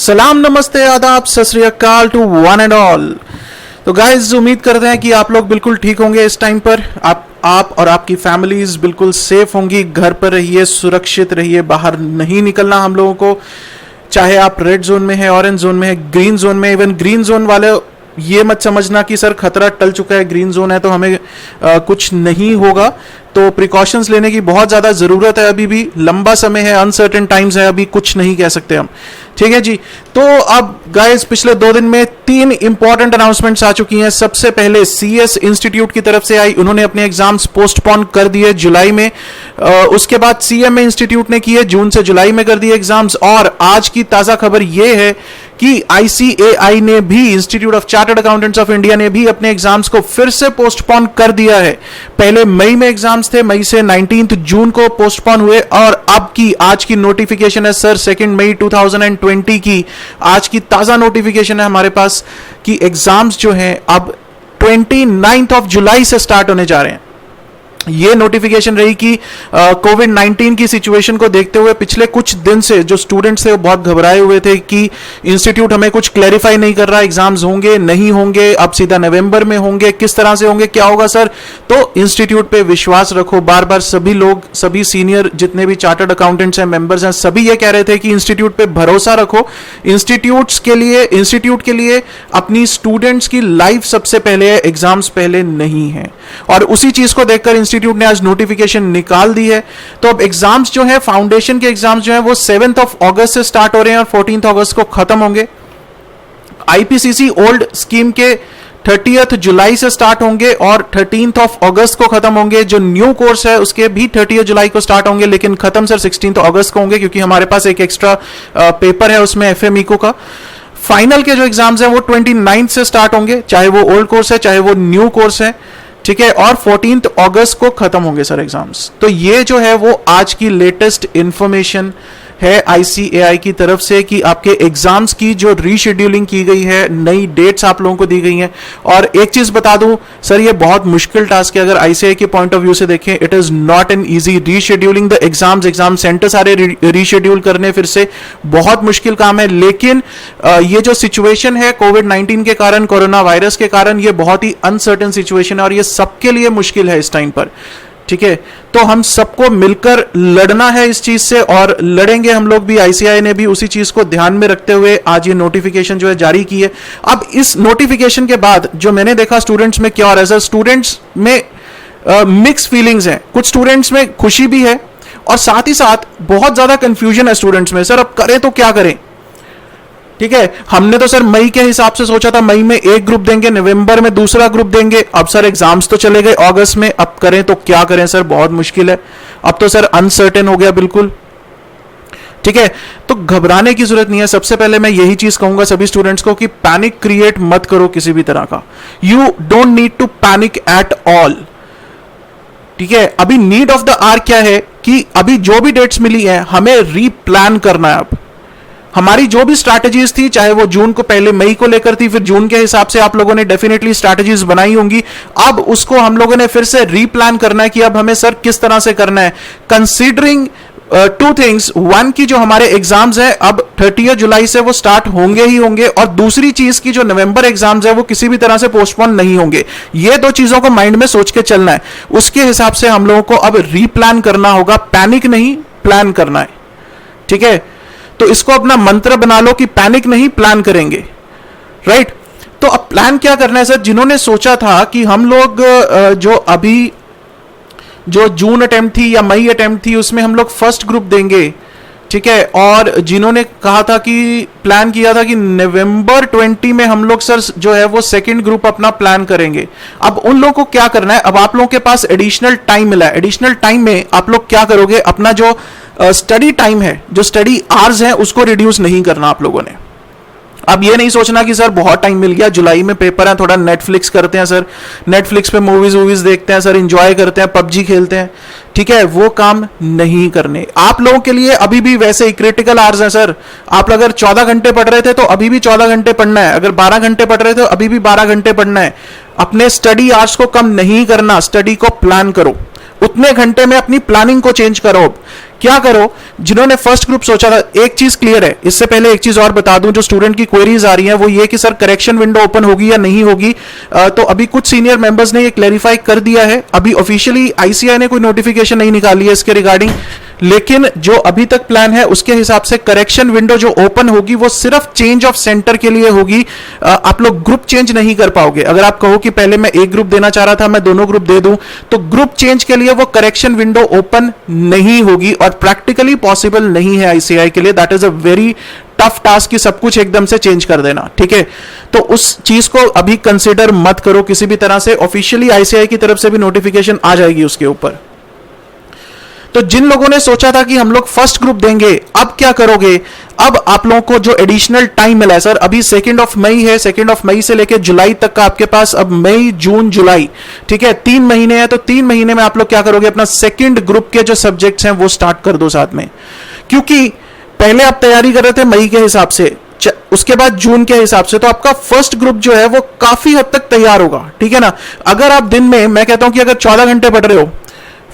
सलाम, नमस्ते, आदाब, सत श्री अकाल टू वन एंड ऑल। तो गाइज, उम्मीद करते हैं कि आप लोग बिल्कुल ठीक होंगे इस टाइम पर। आप और आपकी फैमिलीज बिल्कुल सेफ होंगी। घर पर रहिए, सुरक्षित रहिए, बाहर नहीं निकलना हम लोगों को। चाहे आप रेड जोन में है, ऑरेंज जोन में है, ग्रीन जोन में। इवन ग्रीन जोन वाले ये मत समझना कि सर खतरा टल चुका है, ग्रीन जोन है तो हमें कुछ नहीं होगा। तो प्रिकॉशंस लेने की बहुत ज्यादा जरूरत है। अभी भी लंबा समय है, अनसर्टेन टाइम्स है, अभी कुछ नहीं कह सकते हम। ठीक है जी। तो अब गाइस, पिछले 2 दिन में 3 इंपॉर्टेंट अनाउंसमेंट्स आ चुकी हैं। सबसे पहले सीएस इंस्टीट्यूट की तरफ से आई, उन्होंने अपने एग्जाम्स पोस्टपोन कर दिए जुलाई में। उसके बाद सीएमए इंस्टीट्यूट ने किए, जून से जुलाई में कर दिए एग्जाम्स। और आज की ताजा खबर यह है कि आईसीएआई ने भी, institute of chartered accountants of India ने भी अपने एग्जाम्स को फिर से पोस्टपोन कर दिया है। पहले मई में एग्जाम्स थे, मई से 19 जून को पोस्टपोन हुए। और अब की आज की नोटिफिकेशन है सर 2 मई 2020 की। आज की ताजा नोटिफिकेशन है हमारे पास कि एग्जाम्स जो हैं अब 29 जुलाई से स्टार्ट होने जा रहे हैं। ये नोटिफिकेशन रही कि कोविड-19 की सिचुएशन को देखते हुए पिछले कुछ दिन से जो स्टूडेंट्स थे वो बहुत घबराए हुए थे कि इंस्टीट्यूट हमें कुछ क्लैरिफाई नहीं कर रहा, एग्जाम्स होंगे नहीं होंगे, अब सीधा नवंबर में होंगे, किस तरह से होंगे, क्या होगा सर। तो इंस्टीट्यूट पे विश्वास रखो। बार बार सभी लोग, सभी सीनियर जितने भी चार्टर्ड अकाउंटेंट्स हैं, मेंबर्स हैं, सभी ये कह रहे थे कि इंस्टीट्यूट पे भरोसा रखो। इंस्टीट्यूट के लिए अपनी स्टूडेंट्स की लाइफ सबसे पहले है, एग्जाम्स पहले नहीं है। और उसी चीज को देखकर इंस्टीट्यूट ने आज नोटिफिकेशन निकाल दी है। तो अब एग्जाम्स जो है, फाउंडेशन के एग्जाम्स जो है वो 7 अगस्त से स्टार्ट हो रहे हैं और 14 अगस्त को खत्म होंगे। आईपीसीसी ओल्ड स्कीम के 30 जुलाई से स्टार्ट होंगे और 13 अगस्त को खत्म होंगे। जो न्यू कोर्स है उसके भी 30 जुलाई को स्टार्ट होंगे, लेकिन खत्म सर 16 अगस्त को होंगे, क्योंकि हमारे पास एक एक्स्ट्रा पेपर है उसमें एफएमईको का। फाइनल के जो एग्जाम्स हैं वो 29 से स्टार्ट होंगे, चाहे वो ओल्ड कोर्स है चाहे वो न्यू कोर्स है। ठीक है। और 14 अगस्त को खत्म होंगे सर एग्जाम्स। तो ये जो है वो आज की लेटेस्ट इंफॉर्मेशन है आईसीएआई की तरफ से कि आपके एग्जाम्स की जो रीशेड्यूलिंग की गई है, नई डेट्स आप लोगों को दी गई हैं। और एक चीज बता दूं सर, ये बहुत मुश्किल टास्क है। अगर आईसीएआई के पॉइंट ऑफ व्यू से देखें, it is not an easy rescheduling the exams. Exam centre सारे रीशेड्यूल करने फिर से बहुत मुश्किल काम है। लेकिन ये जो सिचुएशन है कोविड-19 के कारण, कोरोना वायरस के कारण, ये बहुत ही अनसर्टेन सिचुएशन है और ये सबके लिए मुश्किल है इस टाइम पर। ठीक है। तो हम सबको मिलकर लड़ना है इस चीज से, और लड़ेंगे हम लोग भी। आईसीएआई ने भी उसी चीज को ध्यान में रखते हुए आज ये नोटिफिकेशन जो है जारी की है। अब इस नोटिफिकेशन के बाद जो मैंने देखा स्टूडेंट्स में क्या हो रहा है सर, स्टूडेंट्स में मिक्स फीलिंग्स हैं। कुछ स्टूडेंट्स में खुशी भी है और साथ ही साथ बहुत ज्यादा कंफ्यूजन है स्टूडेंट्स में। सर अब करें तो क्या करें। ठीक है। हमने तो सर मई के हिसाब से सोचा था, मई में एक ग्रुप देंगे, नवंबर में दूसरा ग्रुप देंगे। अब सर एग्जाम्स तो चले गए अगस्त में, अब करें तो क्या करें सर, बहुत मुश्किल है। अब तो सर अनसर्टेन हो गया बिल्कुल। ठीक है। तो घबराने की जरूरत नहीं है। सबसे पहले मैं यही चीज कहूंगा सभी स्टूडेंट्स को कि पैनिक क्रिएट मत करो किसी भी तरह का। You don't need to panic at all. ठीक है। अभी नीड ऑफ द आवर क्या है कि अभी जो भी डेट्स मिली है हमें रीप्लान करना है। अब हमारी जो भी स्ट्रैटेजीज थी, चाहे वो जून को, पहले मई को लेकर थी, फिर जून के हिसाब से आप लोगों ने डेफिनेटली स्ट्रैटेजीज बनाई होंगी। अब उसको हम लोगों ने फिर से रीप्लान करना है कि अब हमें सर किस तरह से करना है। कंसीडरिंग 2 थिंग्स, 1 की जो हमारे एग्जाम्स है अब 30 जुलाई से वो स्टार्ट होंगे ही होंगे, और दूसरी चीज की जो नवंबर एग्जाम्स है वो किसी भी तरह से पोस्टपोन नहीं होंगे। ये 2 चीजों को माइंड में सोच के चलना है। उसके हिसाब से हम लोगों को अब रीप्लान करना होगा। पैनिक नहीं, प्लान करना है। ठीक है। तो इसको अपना मंत्र बना लो कि पैनिक नहीं, प्लान करेंगे। राइट। तो अब प्लान क्या करना है सर, जिन्होंने सोचा था कि हम लोग जो अभी जो जून अटेम्प्ट थी या मई अटेम्प्ट थी उसमें हम लोग फर्स्ट ग्रुप देंगे। ठीक है। और जिन्होंने कहा था कि प्लान किया था कि नवंबर 20 में हम लोग सर जो है वो सेकंड ग्रुप अपना प्लान करेंगे। अब उन लोगों को क्या करना है, अब आप लोगों के पास एडिशनल टाइम मिला है। एडिशनल टाइम में आप लोग क्या करोगे, अपना जो स्टडी टाइम है, जो स्टडी आवर्स है, उसको रिड्यूस नहीं करना आप लोगों ने। अब ये नहीं सोचना कि सर बहुत टाइम मिल गया, जुलाई में पेपर है, थोड़ा नेटफ्लिक्स करते हैं सर, नेटफ्लिक्स पे मूवीज देखते हैं सर, एंजॉय करते हैं, पबजी खेलते हैं। ठीक है। वो काम नहीं करने। आप लोगों के लिए अभी भी वैसे ही क्रिटिकल आवर्स हैं सर। आप अगर 14 घंटे पढ़ रहे थे तो अभी भी 14 घंटे पढ़ना है। अगर 12 घंटे पढ़ रहे थे तो अभी भी 12 घंटे पढ़ना है। अपने स्टडी आवर्स को कम नहीं करना, स्टडी को प्लान करो। उतने घंटे में अपनी प्लानिंग को चेंज करो। क्या करो, जिन्होंने फर्स्ट ग्रुप सोचा था, एक चीज क्लियर है, इससे पहले एक चीज और बता दूं, जो स्टूडेंट की क्वेरीज आ रही हैं वो ये कि सर करेक्शन विंडो ओपन होगी या नहीं होगी। तो अभी कुछ सीनियर मेंबर्स ने ये क्लैरिफाई कर दिया है। अभी ऑफिशियली आईसीआई ने कोई नोटिफिकेशन नहीं निकाली है इसके रिगार्डिंग, लेकिन जो अभी तक प्लान है उसके हिसाब से करेक्शन विंडो जो ओपन होगी वो सिर्फ चेंज ऑफ सेंटर के लिए होगी। आप लोग ग्रुप चेंज नहीं कर पाओगे। अगर आप कहो कि पहले मैं एक ग्रुप देना चाह रहा था, मैं दोनों ग्रुप दे दूं, तो ग्रुप चेंज के लिए वो करेक्शन विंडो ओपन नहीं होगी और प्रैक्टिकली पॉसिबल नहीं है आईसीआई के लिए। That is a very tough task कि सब कुछ एकदम से चेंज कर देना, ठीक है। तो उस चीज को अभी कंसिडर मत करो किसी भी तरह से। ऑफिशियली आईसीआई की तरफ से भी नोटिफिकेशन आ जाएगी उसके ऊपर। तो जिन लोगों ने सोचा था कि हम लोग फर्स्ट ग्रुप देंगे, अब क्या करोगे? अब आप लोगों को जो एडिशनल टाइम मिला है सर, अभी 2 मई है, 2 मई से लेकर जुलाई तक का आपके पास, अब मई जून जुलाई, ठीक है, 3 महीने हैं। तो 3 महीने में आप लोग क्या करोगे? अपना सेकंड ग्रुप के जो सब्जेक्ट्स हैं वो स्टार्ट कर दो साथ में, क्योंकि पहले आप तैयारी कर रहे थे मई के हिसाब से, उसके बाद जून के हिसाब से, तो आपका फर्स्ट ग्रुप जो है वो काफी हद तक तैयार होगा, ठीक है ना। अगर आप दिन में, मैं कहता हूं कि अगर 14 घंटे पढ़ रहे हो,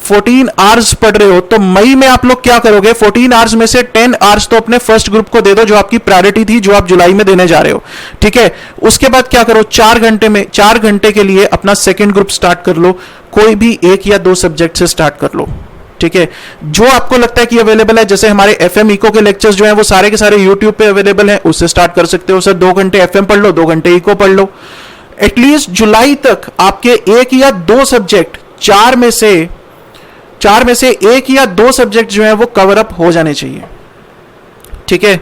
14 आवर्स पढ़ रहे हो, तो मई में आप लोग क्या करोगे? 14 आवर्स में से 10 आवर्स तो अपने फर्स्ट ग्रुप को दे दो, जो आपकी प्रायोरिटी थी, जो आप जुलाई में देने जा रहे हो, ठीक है। उसके बाद क्या करो? 4 घंटे के लिए अपना सेकंड ग्रुप स्टार्ट कर लो। कोई भी 1 या 2 सब्जेक्ट से स्टार्ट कर लो, ठीक है। जो आपको लगता है कि अवेलेबल है, जैसे हमारे एफएम इको के लेक्चर्स जो हैं वो सारे के सारे यूट्यूब पे अवेलेबल हैं, उससे स्टार्ट कर सकते हो। सर 2 घंटे एफएम पढ़ लो, 2 घंटे इको पढ़ लो। एटलीस्ट जुलाई तक आपके 1 या 2 सब्जेक्ट, 4 में से 1 या 2 सब्जेक्ट जो है वो कवर अप हो जाने चाहिए, ठीक है।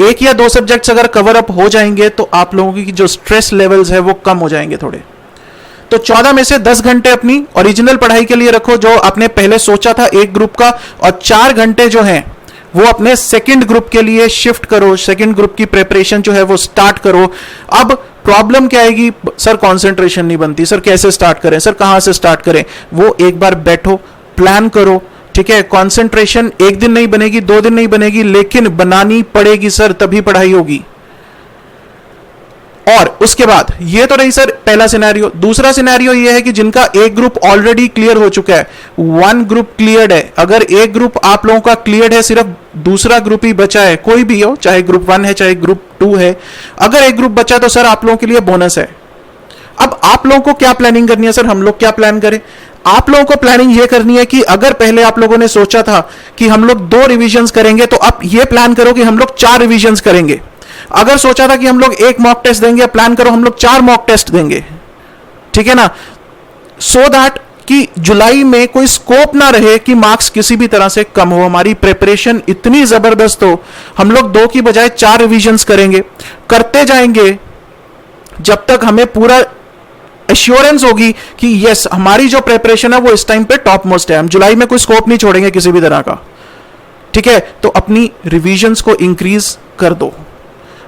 1 या 2 सब्जेक्ट्स अगर कवर अप हो जाएंगे तो आप लोगों की जो स्ट्रेस लेवल्स है वो कम हो जाएंगे थोड़े। तो 14 में से 10 घंटे अपनी ओरिजिनल पढ़ाई के लिए रखो, जो आपने पहले सोचा था एक ग्रुप का, और 4 घंटे जो हैं वो अपने सेकंड ग्रुप के लिए शिफ्ट करो। सेकंड ग्रुप की प्रिपरेशन जो है वो स्टार्ट करो। अब प्रॉब्लम क्या आएगी? सर कंसंट्रेशन नहीं बनती, सर कैसे स्टार्ट करें, सर कहां से स्टार्ट करें? वो एक बार बैठो, प्लान करो, ठीक है। कंसंट्रेशन एक दिन नहीं बनेगी, 2 दिन नहीं बनेगी, लेकिन बनानी पड़ेगी सर, तभी पढ़ाई होगी। और उसके बाद ये तो रही सर पहला सिनेरियो। दूसरा सिनेरियो ये है कि जिनका एक ग्रुप ऑलरेडी क्लियर हो चुका है, 1 ग्रुप क्लियर्ड है। अगर एक ग्रुप आप लोगों का क्लियर्ड है, सिर्फ दूसरा ग्रुप ही बचा है, कोई भी हो, चाहे ग्रुप 1 है चाहे ग्रुप 2 है, अगर एक ग्रुप बचा तो सर आप लोगों के लिए बोनस है। अब आप लोगों को क्या प्लानिंग करनी है? सर हम लोग क्या प्लान करें? आप लोगों को प्लानिंग ये करनी है कि अगर पहले आप लोगों ने सोचा था कि हम लोग 2 रिविजन्स करेंगे, तो अब ये प्लान करो कि हम लोग 4 रिविजन्स करेंगे। अगर सोचा था कि हम लोग 1 मॉक टेस्ट देंगे, प्लान करो हम लोग 4 मॉक टेस्ट देंगे, ठीक है ना। सो दैट कि जुलाई में कोई स्कोप ना रहे कि मार्क्स किसी भी तरह से कम हो। हमारी प्रिपरेशन इतनी जबरदस्त हो, हम लोग 2 की बजाय 4 रिविजन्स करेंगे, करते जाएंगे जब तक हमें पूरा एश्योरेंस होगी कि यस हमारी जो प्रिपरेशन है वो इस टाइम पे टॉप मोस्ट है। हम जुलाई में कोई स्कोप नहीं छोड़ेंगे किसी भी तरह का, ठीक है। तो अपनी रिविजन्स को इंक्रीज कर दो,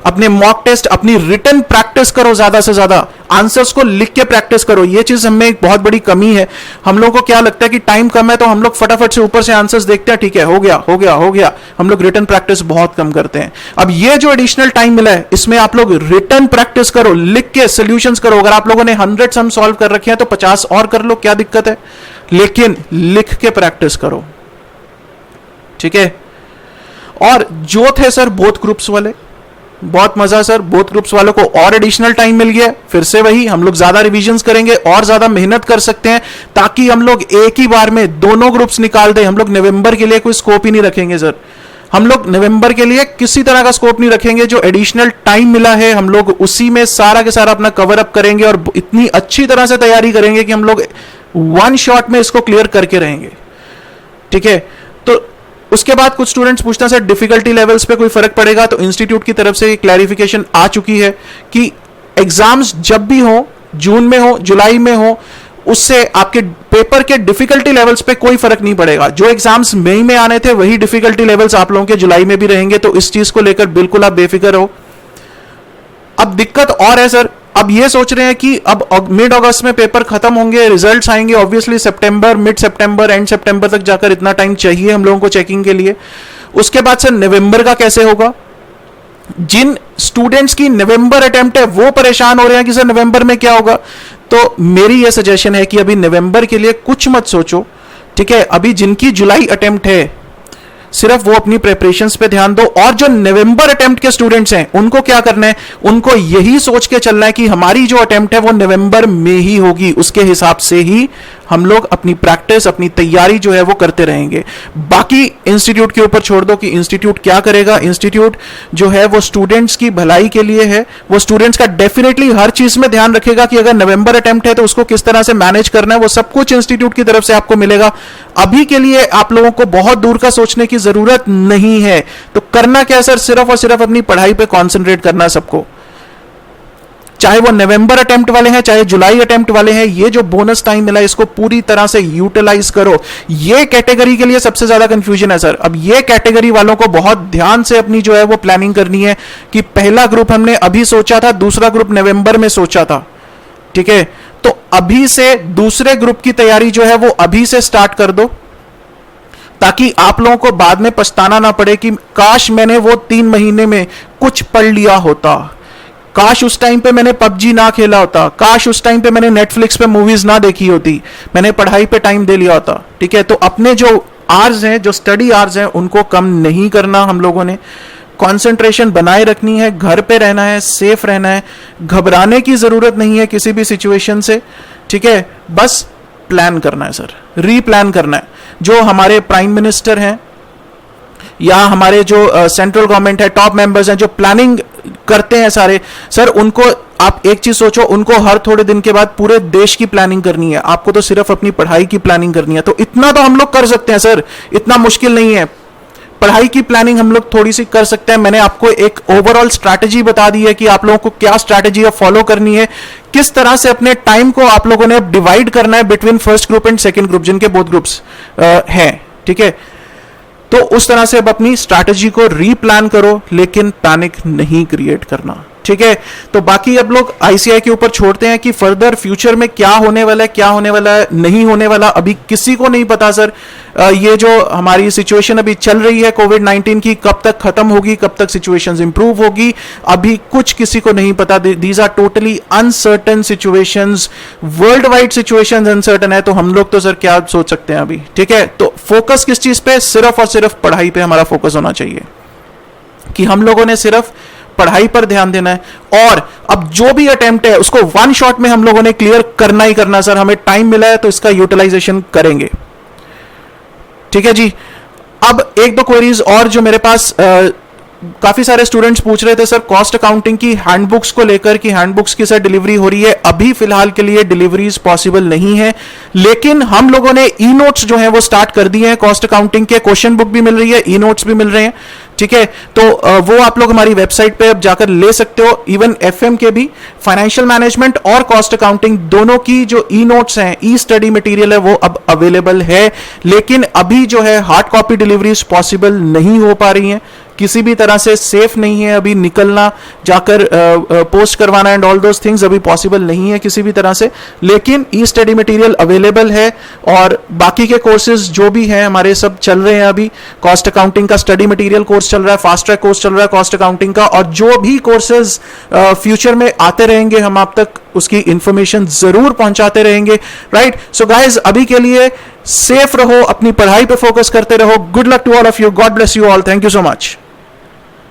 अपने मॉक टेस्ट, अपनी रिटन प्रैक्टिस करो, ज्यादा से ज्यादा आंसर्स को लिख के प्रैक्टिस करो। ये चीज हमें एक बहुत बड़ी कमी है। हम लोगों को क्या लगता है कि टाइम कम है तो हम लोग फटाफट से ऊपर से आंसर्स देखते हैं, ठीक है, हो गया। हम लोग रिटन प्रैक्टिस बहुत कम करते हैं। अब ये जो एडिशनल टाइम मिला है, इसमें आप लोग रिटन प्रैक्टिस करो, लिख के सोल्यूशंस करो। अगर आप लोगों ने 100 सम सॉल्व कर रखे हैं तो 50 और कर लो, क्या दिक्कत है, लेकिन लिख के प्रैक्टिस करो, ठीक है। और जो थे सर बोथ ग्रुप्स वाले, बहुत मजा सर, बोथ ग्रुप्स वालों को और एडिशनल टाइम मिल गया। फिर से वही, हम लोग ज्यादा रिवीजन्स करेंगे और ज्यादा मेहनत कर सकते हैं, ताकि हम लोग एक ही बार में दोनों ग्रुप्स निकाल दें। हम लोग नवंबर के लिए कोई स्कोप ही नहीं रखेंगे सर, हम लोग नवंबर के लिए किसी तरह का स्कोप नहीं रखेंगे। जो एडिशनल टाइम मिला है हम लोग उसी में सारा के सारा अपना कवर अप करेंगे और इतनी अच्छी तरह से तैयारी करेंगे कि हम लोग 1 शॉट में इसको क्लियर करके रहेंगे, ठीक है। तो उसके बाद कुछ स्टूडेंट्स पूछते हैं सर डिफिकल्टी लेवल्स पे कोई फर्क पड़ेगा? तो इंस्टीट्यूट की तरफ से क्लैरिफिकेशन आ चुकी है कि एग्जाम्स जब भी हो, जून में हो, जुलाई में हो, उससे आपके पेपर के डिफिकल्टी लेवल्स पे कोई फर्क नहीं पड़ेगा। जो एग्जाम्स मई में आने थे वही डिफिकल्टी लेवल्स आप लोगों के जुलाई में भी रहेंगे। तो इस चीज को लेकर बिल्कुल आप बेफिक्र हो। अब दिक्कत और है सर, अब ये सोच रहे हैं कि अब मिड अगस्त में पेपर खत्म होंगे, रिजल्ट्स आएंगे, ऑब्वियसली सितंबर, मिड सितंबर, एंड सितंबर तक जाकर इतना टाइम चाहिए हम लोगों को चेकिंग के लिए। उसके बाद सर नवंबर का कैसे होगा? जिन स्टूडेंट्स की नवंबर अटेम्प्ट है वो परेशान हो रहे हैं कि सर नवंबर में क्या होगा। तो मेरी यह सजेशन है कि अभी नवंबर के लिए कुछ मत सोचो, ठीक है, अभी जिनकी जुलाई अटेम्प्ट है सिर्फ वो अपनी प्रिपरेशंस पे ध्यान दो, और जो नवंबर अटेम्प्ट के स्टूडेंट्स हैं उनको क्या करना है, उनको यही सोच के चलना है कि हमारी जो अटेम्प्ट है वो नवंबर में ही होगी, उसके हिसाब से ही हम लोग अपनी प्रैक्टिस, अपनी तैयारी जो है वो करते रहेंगे। बाकी इंस्टीट्यूट के ऊपर छोड़ दो कि इंस्टीट्यूट क्या करेगा। इंस्टीट्यूट जो है वो स्टूडेंट्स की भलाई के लिए है, वो स्टूडेंट्स का डेफिनेटली हर चीज में ध्यान रखेगा कि अगर नवंबर अटेम्प्ट है तो उसको किस तरह से मैनेज करना है, वो सब कुछ इंस्टीट्यूट की तरफ से आपको मिलेगा। अभी के लिए आप लोगों को बहुत दूर का सोचने की जरूरत नहीं है। तो करना क्या सर, सिर्फ और सिर्फ अपनी पढ़ाई पे कॉन्सेंट्रेट करना है सबको, चाहे वो नवंबर अटेम्प्ट वाले हैं चाहे जुलाई अटेम्प्ट वाले हैं। ये जो बोनस टाइम मिला है इसको पूरी तरह से यूटिलाइज करो। ये कैटेगरी के लिए सबसे ज्यादा कंफ्यूजन है सर। अब ये कैटेगरी वालों को बहुत ध्यान से अपनी जो है वो प्लानिंग करनी है कि पहला ग्रुप हमने अभी सोचा था, दूसरा ग्रुप नवंबर में सोचा था, ठीक है, तो अभी से दूसरे ग्रुप की तैयारी जो है वो अभी से स्टार्ट कर दो, ताकि आप लोगों को बाद में पछताना ना पड़े कि काश मैंने वो 3 महीने में कुछ पढ़ लिया होता, काश उस टाइम पे मैंने पबजी ना खेला होता, काश उस टाइम पे मैंने नेटफ्लिक्स पे मूवीज ना देखी होती, मैंने पढ़ाई पे टाइम दे लिया होता। ठीक है, तो अपने जो आवर्स हैं, जो स्टडी आवर्स हैं, उनको कम नहीं करना। हम लोगों ने कंसंट्रेशन बनाए रखनी है, घर पे रहना है, सेफ रहना है, घबराने की जरूरत नहीं है किसी भी सिचुएशन से। ठीक है, बस प्लान करना है सर, रीप्लान करना है। जो हमारे प्राइम मिनिस्टर हैं या हमारे जो सेंट्रल गवर्नमेंट है, टॉप मेंबर्स हैं जो प्लानिंग करते हैं सारे, सर उनको आप एक चीज सोचो, उनको हर थोड़े दिन के बाद पूरे देश की प्लानिंग करनी है, आपको तो सिर्फ अपनी पढ़ाई की प्लानिंग करनी है। तो इतना तो हम लोग कर सकते हैं सर, इतना मुश्किल नहीं है। पढ़ाई की प्लानिंग हम लोग थोड़ी सी कर सकते हैं। मैंने आपको एक ओवरऑल स्ट्रैटेजी बता दी है कि आप लोगों को क्या स्ट्रैटेजी फॉलो करनी है, किस तरह से अपने टाइम को आप लोगों ने डिवाइड करना है between first group and second group, जिनके बोथ ग्रुप्स हैं। ठीक है, तो उस तरह से अब अपनी स्ट्रैटेजी को रीप्लान करो, लेकिन पैनिक नहीं क्रिएट करना। ठीक है, तो बाकी अब लोग आईसीआई के ऊपर छोड़ते हैं कि फर्दर फ्यूचर में क्या होने वाला है, क्या होने वाला है, नहीं होने वाला, अभी किसी को नहीं पता सर। ये जो हमारी सिचुएशन अभी चल रही है कोविड-19 की, कब तक खत्म होगी, कब तक सिचुएशंस इंप्रूव होगी, अभी कुछ किसी को नहीं पता। These are totally uncertain situations, worldwide situations uncertain है, तो हम लोग तो सर क्या सोच सकते हैं अभी। ठीक है, तो फोकस किस चीज पे, सिर्फ और सिर्फ पढ़ाई पे हमारा फोकस होना चाहिए, कि हम लोगों ने सिर्फ पढ़ाई पर ध्यान देना है। और अब जो भी अटेम्प्ट है उसको वन शॉट में हम लोगों ने क्लियर करना ही करना सर। हमें टाइम मिला है तो इसका यूटिलाइजेशन करेंगे। ठीक है जी, अब एक दो क्वेरीज और जो मेरे पास काफी सारे स्टूडेंट्स पूछ रहे थे सर कॉस्ट अकाउंटिंग की हैंडबुक्स को लेकर, कि हैंडबुक्स की सर डिलीवरी हो रही है। अभी फिलहाल के लिए डिलीवरीज पॉसिबल नहीं है, लेकिन हम लोगों ने ई नोट्स जो है वो स्टार्ट कर दिए हैं। कॉस्ट अकाउंटिंग के क्वेश्चन बुक भी मिल रही है, ई नोट्स भी मिल रहे हैं। ठीक है, तो वो आप लोग हमारी वेबसाइट पे अब जाकर ले सकते हो। इवन एफएम के भी फाइनेंशियल मैनेजमेंट और कॉस्ट अकाउंटिंग दोनों की जो ई नोट्स हैं, ई स्टडी मटेरियल है, वो अब अवेलेबल है। लेकिन अभी जो है हार्ड कॉपी डिलीवरीज पॉसिबल नहीं हो पा रही हैं, किसी भी तरह से सेफ नहीं है अभी निकलना, जाकर पोस्ट करवाना एंड ऑल दोस थिंग्स अभी पॉसिबल नहीं है किसी भी तरह से। लेकिन ई स्टडी मटेरियल अवेलेबल है, और बाकी के कोर्सेज जो भी हैं हमारे सब चल रहे हैं अभी। कॉस्ट अकाउंटिंग का स्टडी मटेरियल कोर्स चल रहा है, फास्ट ट्रैक कोर्स चल रहा है कॉस्ट अकाउंटिंग का, और जो भी कोर्सेज फ्यूचर में आते रहेंगे हम आप तक उसकी इंफॉर्मेशन जरूर पहुंचाते रहेंगे। राइट, सो गाइज अभी के लिए सेफ रहो, अपनी पढ़ाई पे फोकस करते रहो। Good luck to all of you, God bless you all, thank you so much.